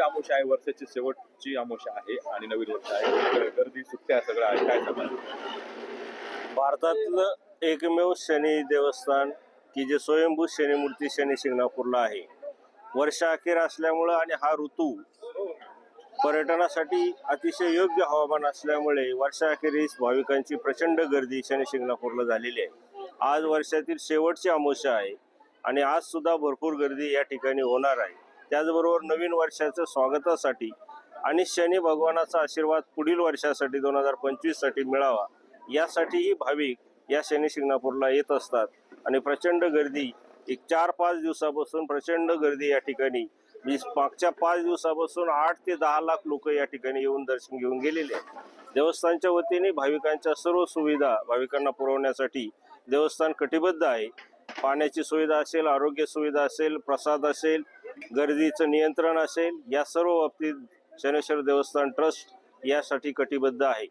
अमावस्या आहे, वर्षाची शेवटची अमावस्या आहे आणि नवीन वर्ष आहे. गर्दी सुट्ट्या सगळं आहे. काय सांगाल? भारतातलं एकमेव शनी देवस्थान की जे स्वयंभू शनी मूर्ती शनी शिंगणापूरला आहे. वर्ष अखेर असल्यामुळं आणि हा ऋतू पर्यटनासाठी अतिशय योग्य हवामान असल्यामुळे वर्षाअखेरीस भाविकांची प्रचंड गर्दी शनी शिंगणापूरला झालेली आहे. आज वर्षातील शेवटची अमावस्या आहे आणि आज सुद्धा भरपूर गर्दी या ठिकाणी होणार आहे. त्याचबरोबर नवीन वर्षाचं स्वागतासाठी आणि शनी भगवानाचा आशीर्वाद पुढील वर्षासाठी 2025 साठी मिळावा यासाठीही भाविक या शनी शिंगणापूरला येत असतात आणि प्रचंड गर्दी एक 4-5 दिवसापासून प्रचंड गर्दी या ठिकाणी मागच्या 5 दिवसापासून 8 ते 10 लाख लोक या ठिकाणी येऊन दर्शन घेऊन गेलेले आहेत. देवस्थानच्या वतीने भाविकांच्या सर्व सुविधा भाविकांना पुरवण्यासाठी देवस्थान कटिबद्ध आहे. पाण्याची सुविधा असेल, आरोग्य सुविधा असेल, प्रसाद असेल, गर्दीचं नियंत्रण असेल, या सर्व बाबतीत शनेश्वर देवस्थान ट्रस्ट यासाठी कटिबद्ध आहे.